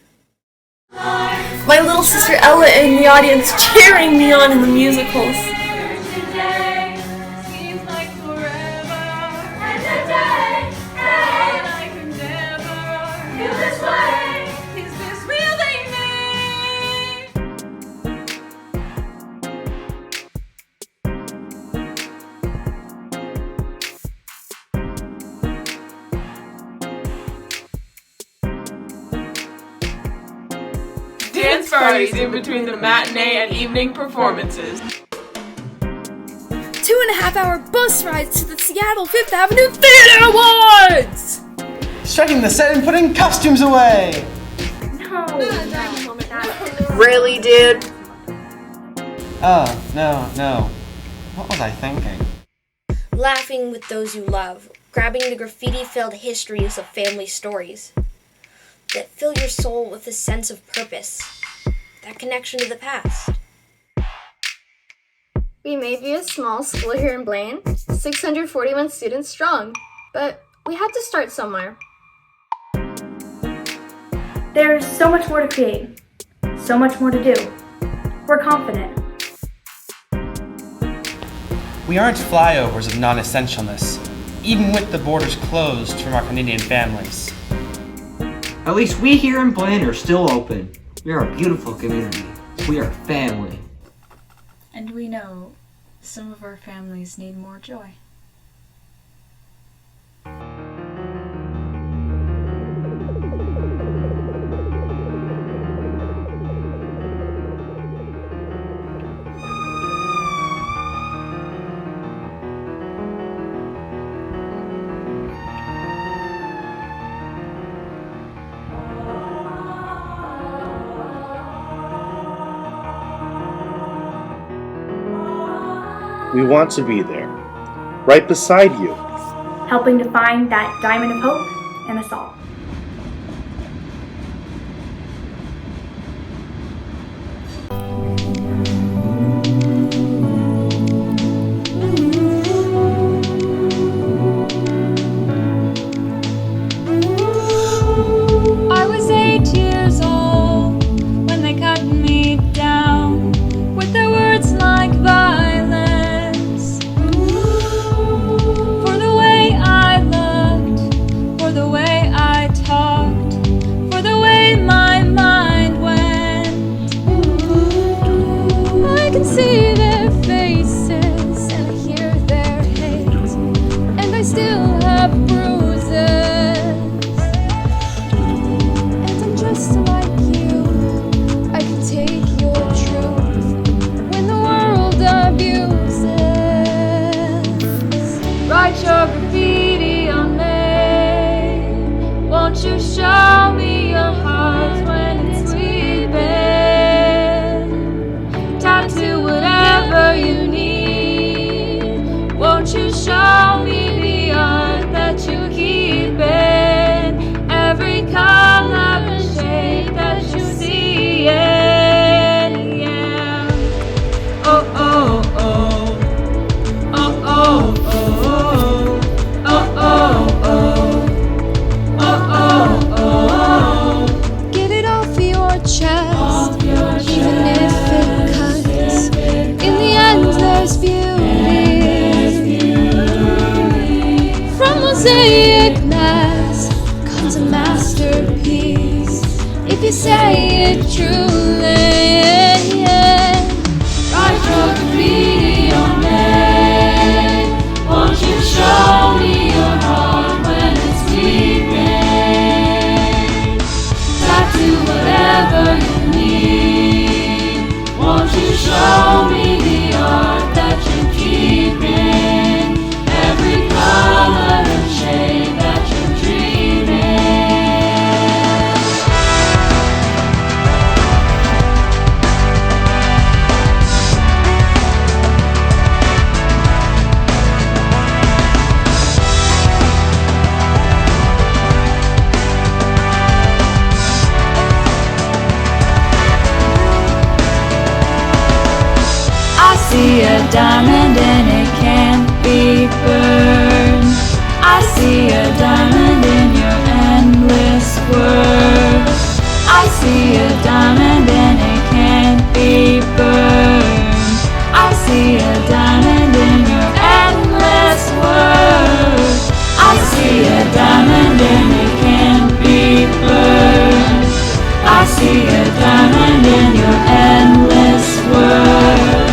My little sister Ella in the audience cheering me on in the musicals. Dance parties in between the matinee and evening performances. 2.5-hour bus rides to the Seattle Fifth Avenue Theater Awards! Striking the set and putting costumes away! Really, dude? Oh, no. What was I thinking? Laughing with those you love, grabbing the graffiti-filled histories of family stories that fill your soul with a sense of purpose, that connection to the past. We may be a small school here in Blaine, 641 students strong, but we had to start somewhere. There's so much more to create, so much more to do. We're confident. We aren't flyovers of non-essentialness, even with the borders closed from our Canadian families. At least we here in Blaine are still open. We are a beautiful community. We are family. And we know some of our families need more joy. We want to be there, right beside you. Helping to find that diamond of hope in us all. I was 8 years old when they cut me down with their words like violence. For the way I looked, for the way I you say it truly. Write your graffiti on me. Won't you show me your heart when it's weeping? Tattoo whatever you need. Won't you show me the art that you're keeping? Every color and shade that you're dreaming. I see a diamond and it can't be burned. I see a diamond in your endless world. I see a diamond and it can't be burned. I see a diamond in your endless world. I see a diamond and it can't be burned. I see a diamond in your endless world.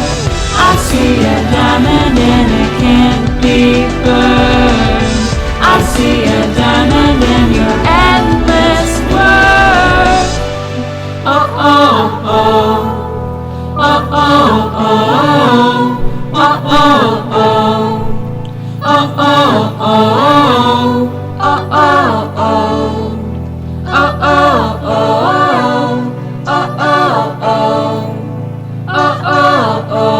I see a diamond and it can't be burned. I see a diamond in your endless world. Oh oh oh. Oh oh oh. Oh oh oh. Oh oh oh. Oh oh oh. Oh oh oh. Oh oh oh. Oh oh oh.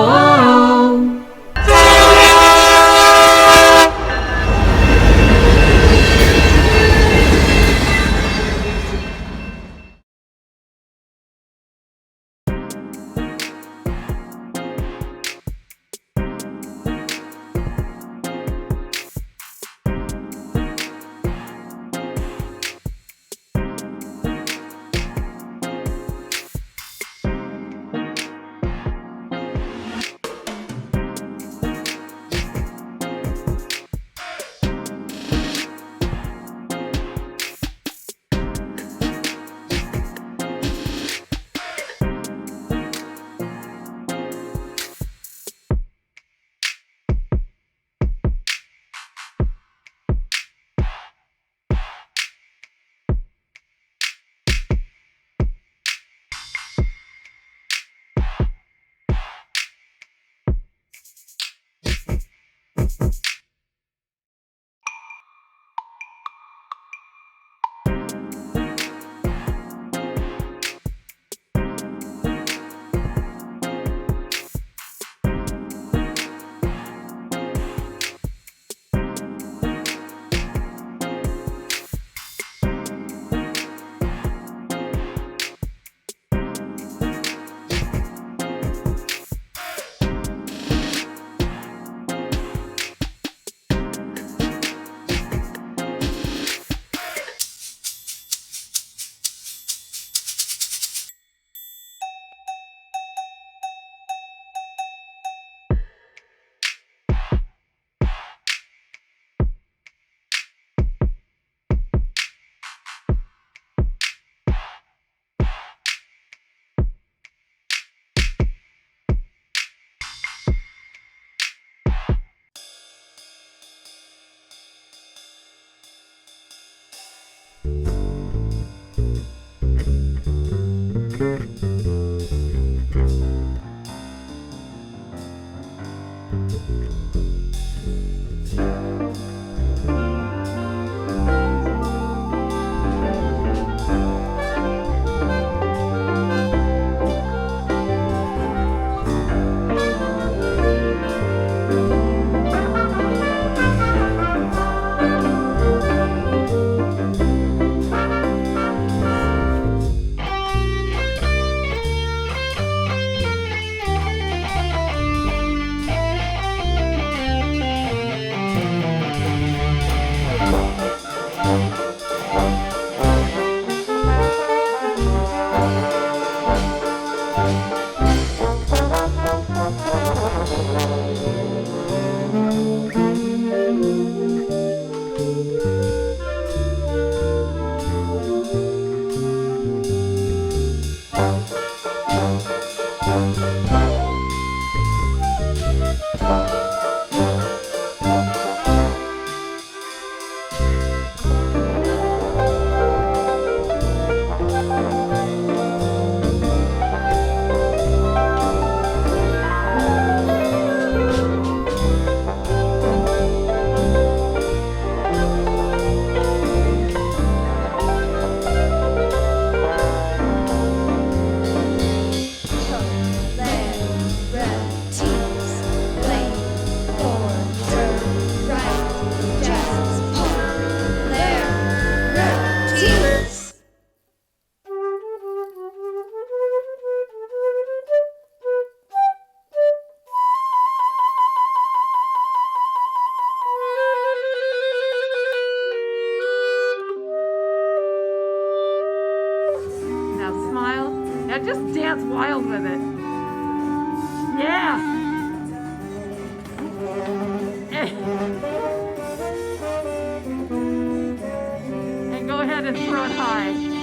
That's wild with it. Yeah. And go ahead and throw it high.